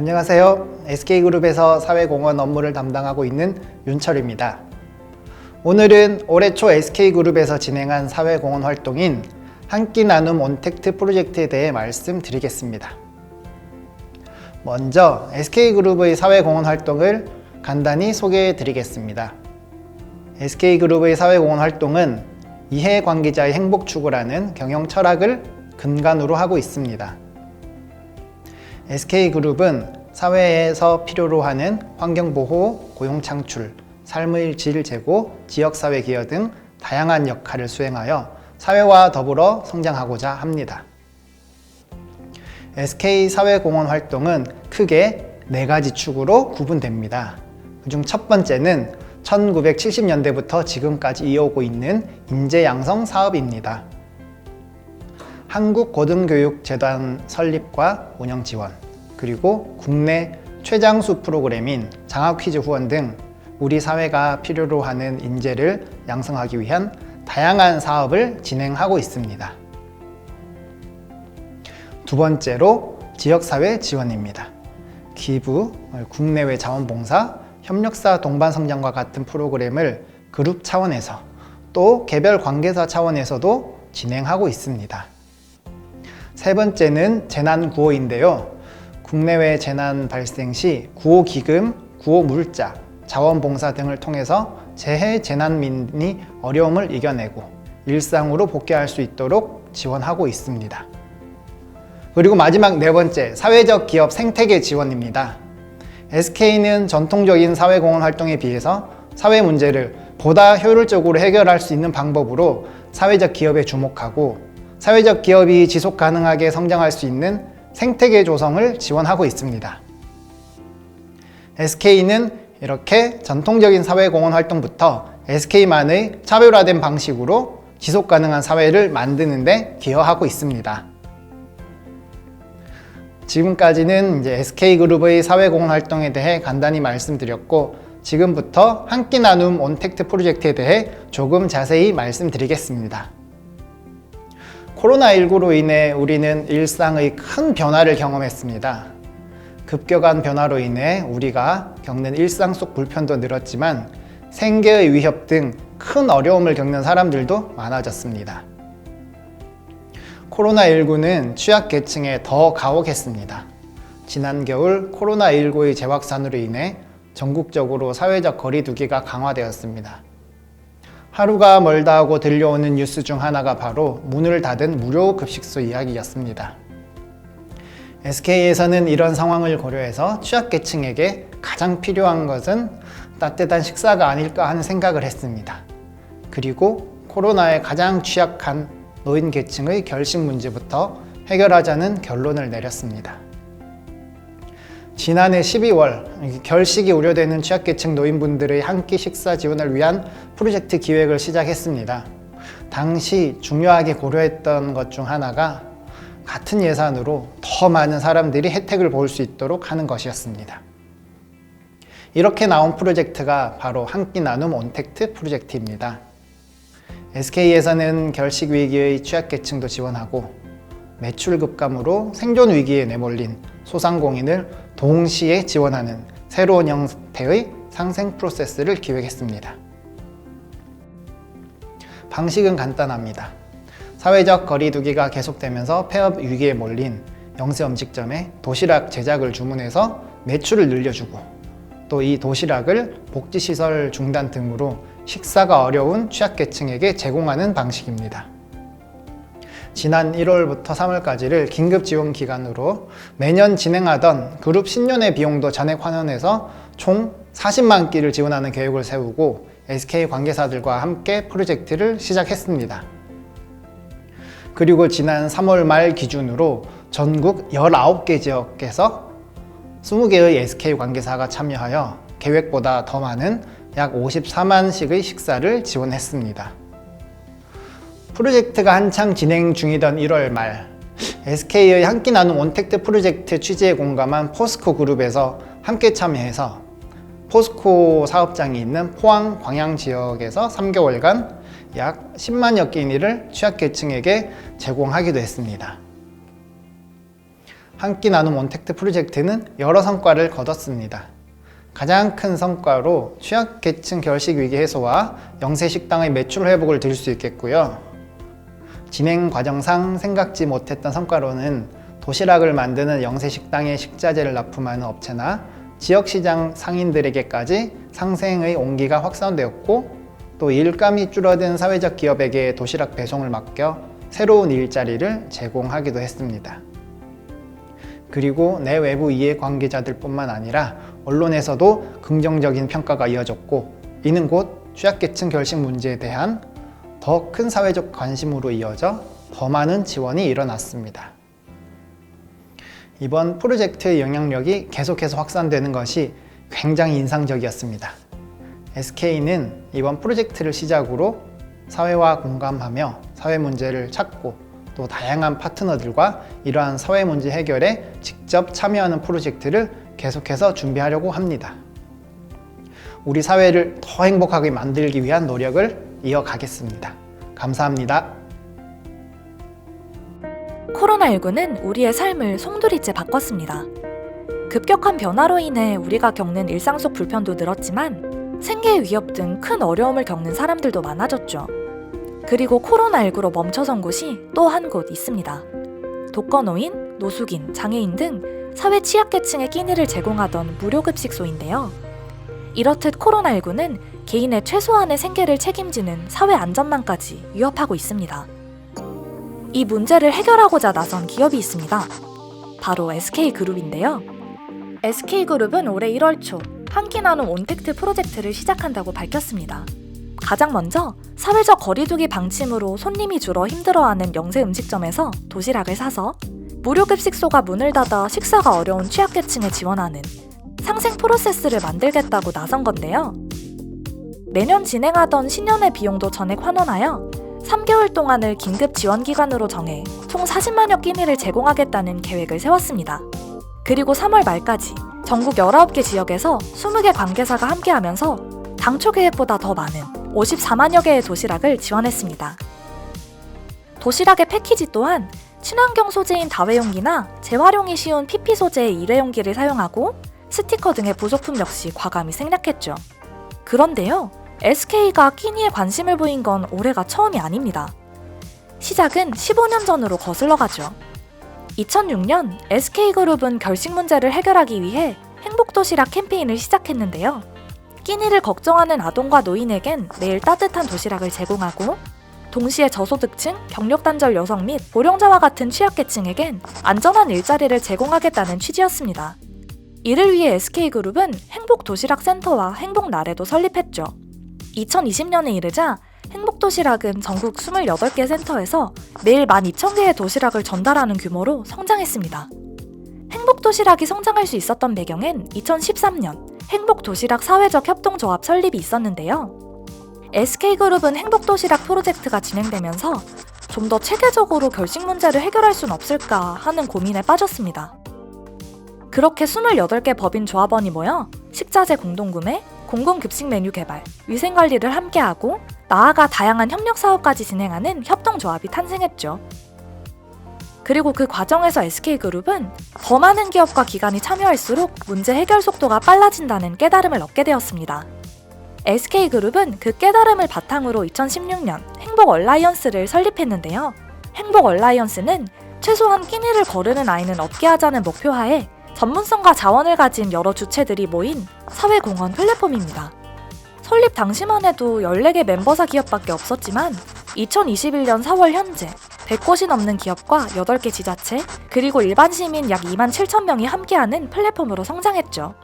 안녕하세요. SK그룹에서 사회공헌 업무를 담당하고 있는 윤철입니다. 오늘은 올해 초 SK그룹에서 진행한 사회공헌 활동인 한 끼 나눔 온택트 프로젝트에 대해 말씀드리겠습니다. 먼저 SK그룹의 사회공헌 활동을 간단히 소개해 드리겠습니다. SK그룹의 사회공헌 활동은 이해관계자의 행복 추구라는 경영 철학을 근간으로 하고 있습니다. SK그룹은 사회에서 필요로 하는 환경보호, 고용창출, 삶의 질 제고, 지역사회 기여 등 다양한 역할을 수행하여 사회와 더불어 성장하고자 합니다. SK 사회공헌 활동은 크게 4가지 축으로 구분됩니다. 그중 첫 번째는 1970년대부터 지금까지 이어오고 있는 인재양성 사업입니다. 한국고등교육재단 설립과 운영 지원, 그리고 국내 최장수 프로그램인 장학퀴즈 후원 등 우리 사회가 필요로 하는 인재를 양성하기 위한 다양한 사업을 진행하고 있습니다. 두 번째로 지역사회 지원입니다. 기부, 국내외 자원봉사, 협력사 동반성장과 같은 프로그램을 그룹 차원에서 또 개별 관계사 차원에서도 진행하고 있습니다. 세 번째는 재난구호인데요. 국내외 재난 발생 시 구호기금, 구호물자, 자원봉사 등을 통해서 재해 재난민이 어려움을 이겨내고 일상으로 복귀할 수 있도록 지원하고 있습니다. 그리고 마지막 4번째, 사회적 기업 생태계 지원입니다. SK는 전통적인 사회공헌 활동에 비해서 사회 문제를 보다 효율적으로 해결할 수 있는 방법으로 사회적 기업에 주목하고 사회적 기업이 지속 가능하게 성장할 수 있는 생태계 조성을 지원하고 있습니다. SK는 이렇게 전통적인 사회공헌 활동부터 SK만의 차별화된 방식으로 지속 가능한 사회를 만드는 데 기여하고 있습니다. 지금까지는 SK그룹의 사회공헌 활동에 대해 간단히 말씀드렸고, 지금부터 한 끼 나눔 온택트 프로젝트에 대해 조금 자세히 말씀드리겠습니다. 코로나19로 인해 우리는 일상의 큰 변화를 경험했습니다. 급격한 변화로 인해 우리가 겪는 일상 속 불편도 늘었지만 생계의 위협 등 큰 어려움을 겪는 사람들도 많아졌습니다. 코로나19는 취약계층에 더 가혹했습니다. 지난 겨울 코로나19의 재확산으로 인해 전국적으로 사회적 거리두기가 강화되었습니다. 하루가 멀다 하고 들려오는 뉴스 중 하나가 바로 문을 닫은 무료 급식소 이야기였습니다. SK에서는 이런 상황을 고려해서 취약계층에게 가장 필요한 것은 따뜻한 식사가 아닐까 하는 생각을 했습니다. 그리고 코로나에 가장 취약한 노인계층의 결식 문제부터 해결하자는 결론을 내렸습니다. 지난해 12월 결식이 우려되는 취약계층 노인분들의 한 끼 식사 지원을 위한 프로젝트 기획을 시작했습니다. 당시 중요하게 고려했던 것 중 하나가 같은 예산으로 더 많은 사람들이 혜택을 볼 수 있도록 하는 것이었습니다. 이렇게 나온 프로젝트가 바로 한 끼 나눔 온택트 프로젝트입니다. SK에서는 결식 위기의 취약계층도 지원하고 매출 급감으로 생존 위기에 내몰린 소상공인을 동시에 지원하는 새로운 형태의 상생 프로세스를 기획했습니다. 방식은 간단합니다. 사회적 거리두기가 계속되면서 폐업 위기에 몰린 영세음식점에 도시락 제작을 주문해서 매출을 늘려주고 또 이 도시락을 복지시설 중단 등으로 식사가 어려운 취약계층에게 제공하는 방식입니다. 지난 1월부터 3월까지를 긴급지원 기간으로 매년 진행하던 그룹 신년회 비용도 전액 환원해서 총 40만 끼를 지원하는 계획을 세우고 SK 관계사들과 함께 프로젝트를 시작했습니다. 그리고 지난 3월 말 기준으로 전국 19개 지역에서 20개의 SK 관계사가 참여하여 계획보다 더 많은 약 54만식의 식사를 지원했습니다. 프로젝트가 한창 진행 중이던 1월 말 SK의 한 끼 나눔 온택트 프로젝트 취지에 공감한 포스코 그룹에서 함께 참여해서 포스코 사업장이 있는 포항 광양 지역에서 3개월간 약 10만여 끼니를 취약계층에게 제공하기도 했습니다. 한 끼 나눔 온택트 프로젝트는 여러 성과를 거뒀습니다. 가장 큰 성과로 취약계층 결식 위기 해소와 영세식당의 매출 회복을 들 수 있겠고요. 진행 과정상 생각지 못했던 성과로는 도시락을 만드는 영세식당에 식자재를 납품하는 업체나 지역시장 상인들에게까지 상생의 온기가 확산되었고, 또 일감이 줄어든 사회적 기업에게 도시락 배송을 맡겨 새로운 일자리를 제공하기도 했습니다. 그리고 내외부 이해관계자들뿐만 아니라 언론에서도 긍정적인 평가가 이어졌고, 이는 곧 취약계층 결식 문제에 대한 더 큰 사회적 관심으로 이어져 더 많은 지원이 일어났습니다. 이번 프로젝트의 영향력이 계속해서 확산되는 것이 굉장히 인상적이었습니다. SK는 이번 프로젝트를 시작으로 사회와 공감하며 사회 문제를 찾고, 또 다양한 파트너들과 이러한 사회 문제 해결에 직접 참여하는 프로젝트를 계속해서 준비하려고 합니다. 우리 사회를 더 행복하게 만들기 위한 노력을 이어가겠습니다. 감사합니다. 코로나19는 우리의 삶을 송두리째 바꿨습니다. 급격한 변화로 인해 우리가 겪는 일상 속 불편도 늘었지만 생계의 위협 등 큰 어려움을 겪는 사람들도 많아졌죠. 그리고 코로나19로 멈춰선 곳이 또 한 곳 있습니다. 독거노인, 노숙인, 장애인 등 사회 취약계층의 끼니를 제공하던 무료급식소인데요. 이렇듯 코로나19는 개인의 최소한의 생계를 책임지는 사회 안전망까지 위협하고 있습니다. 이 문제를 해결하고자 나선 기업이 있습니다. 바로 SK그룹인데요. SK그룹은 올해 1월 초 한 끼 나눔 온택트 프로젝트를 시작한다고 밝혔습니다. 가장 먼저 사회적 거리두기 방침으로 손님이 줄어 힘들어하는 영세 음식점에서 도시락을 사서 무료급식소가 문을 닫아 식사가 어려운 취약계층에 지원하는 상생 프로세스를 만들겠다고 나선 건데요. 매년 진행하던 신년회 비용도 전액 환원하여 3개월 동안을 긴급 지원 기간으로 정해 총 40만여 끼니를 제공하겠다는 계획을 세웠습니다. 그리고 3월 말까지 전국 19개 지역에서 20개 관계사가 함께하면서 당초 계획보다 더 많은 54만여 개의 도시락을 지원했습니다. 도시락의 패키지 또한 친환경 소재인 다회용기나 재활용이 쉬운 PP 소재의 일회용기를 사용하고 스티커 등의 부속품 역시 과감히 생략했죠. 그런데요, SK가 끼니에 관심을 보인 건 올해가 처음이 아닙니다. 시작은 15년 전으로 거슬러 가죠. 2006년 SK그룹은 결식 문제를 해결하기 위해 행복도시락 캠페인을 시작했는데요. 끼니를 걱정하는 아동과 노인에겐 매일 따뜻한 도시락을 제공하고, 동시에 저소득층, 경력단절 여성 및 고령자와 같은 취약계층에겐 안전한 일자리를 제공하겠다는 취지였습니다. 이를 위해 SK그룹은 행복도시락센터와 행복나래도 설립했죠. 2020년에 이르자 행복도시락은 전국 28개 센터에서 매일 12,000개의 도시락을 전달하는 규모로 성장했습니다. 행복도시락이 성장할 수 있었던 배경엔 2013년 행복도시락 사회적 협동조합 설립이 있었는데요. SK그룹은 행복도시락 프로젝트가 진행되면서 좀 더 체계적으로 결식 문제를 해결할 순 없을까 하는 고민에 빠졌습니다. 그렇게 28개 법인 조합원이 모여 식자재 공동구매, 공공급식 메뉴 개발, 위생관리를 함께하고 나아가 다양한 협력사업까지 진행하는 협동조합이 탄생했죠. 그리고 그 과정에서 SK그룹은 더 많은 기업과 기관이 참여할수록 문제 해결 속도가 빨라진다는 깨달음을 얻게 되었습니다. SK그룹은 그 깨달음을 바탕으로 2016년 행복얼라이언스를 설립했는데요. 행복얼라이언스는 최소한 끼니를 거르는 아이는 없게 하자는 목표하에 전문성과 자원을 가진 여러 주체들이 모인 사회공헌 플랫폼입니다. 설립 당시만 해도 14개 멤버사 기업밖에 없었지만 2021년 4월 현재 100곳이 넘는 기업과 8개 지자체, 그리고 일반 시민 약 27,000명이 함께하는 플랫폼으로 성장했죠.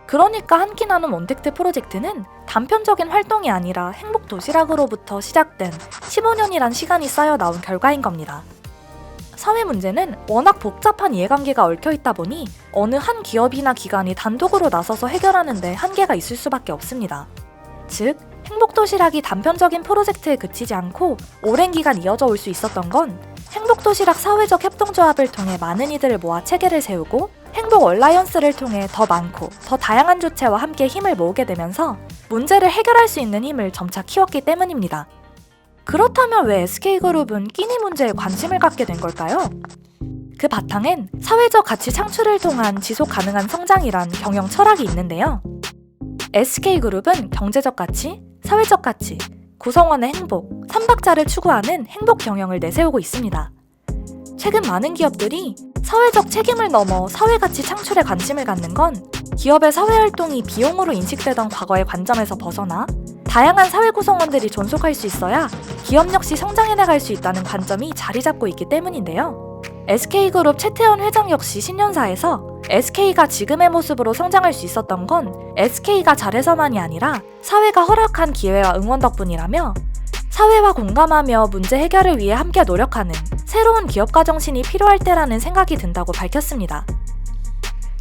그러니까 한 끼 나눔 온택트 프로젝트는 단편적인 활동이 아니라 행복도시락으로부터 시작된 15년이란 시간이 쌓여 나온 결과인 겁니다. 사회 문제는 워낙 복잡한 이해관계가 얽혀있다 보니 어느 한 기업이나 기관이 단독으로 나서서 해결하는 데 한계가 있을 수밖에 없습니다. 즉, 행복도시락이 단편적인 프로젝트에 그치지 않고 오랜 기간 이어져 올 수 있었던 건 행복도시락 사회적 협동조합을 통해 많은 이들을 모아 체계를 세우고 행복얼라이언스를 통해 더 많고 더 다양한 주체와 함께 힘을 모으게 되면서 문제를 해결할 수 있는 힘을 점차 키웠기 때문입니다. 그렇다면 왜 SK그룹은 끼니 문제에 관심을 갖게 된 걸까요? 그 바탕엔 사회적 가치 창출을 통한 지속 가능한 성장이란 경영 철학이 있는데요. SK그룹은 경제적 가치, 사회적 가치, 구성원의 행복, 3박자를 추구하는 행복 경영을 내세우고 있습니다. 최근 많은 기업들이 사회적 책임을 넘어 사회가치 창출에 관심을 갖는 건 기업의 사회활동이 비용으로 인식되던 과거의 관점에서 벗어나 다양한 사회 구성원들이 존속할 수 있어야 기업 역시 성장해 나갈 수 있다는 관점이 자리 잡고 있기 때문인데요. SK그룹 최태원 회장 역시 신년사에서 SK가 지금의 모습으로 성장할 수 있었던 건 SK가 잘해서만이 아니라 사회가 허락한 기회와 응원 덕분이라며 사회와 공감하며 문제 해결을 위해 함께 노력하는 새로운 기업가 정신이 필요할 때라는 생각이 든다고 밝혔습니다.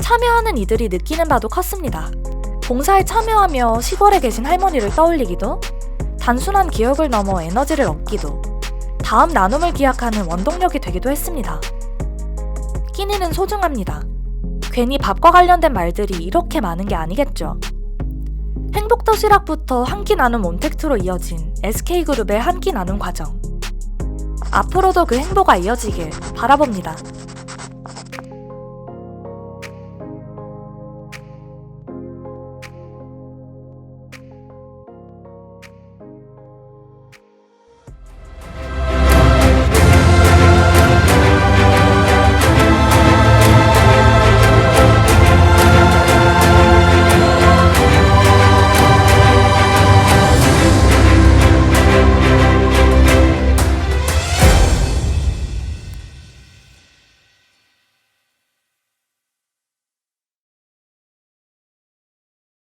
참여하는 이들이 느끼는 바도 컸습니다. 봉사에 참여하며 시골에 계신 할머니를 떠올리기도, 단순한 기억을 넘어 에너지를 얻기도, 다음 나눔을 기약하는 원동력이 되기도 했습니다. 끼니는 소중합니다. 괜히 밥과 관련된 말들이 이렇게 많은 게 아니겠죠. 행복도시락부터 한 끼 나눔 온택트로 이어진 SK그룹의 한 끼 나눔 과정. 앞으로도 그 행보가 이어지길 바라봅니다.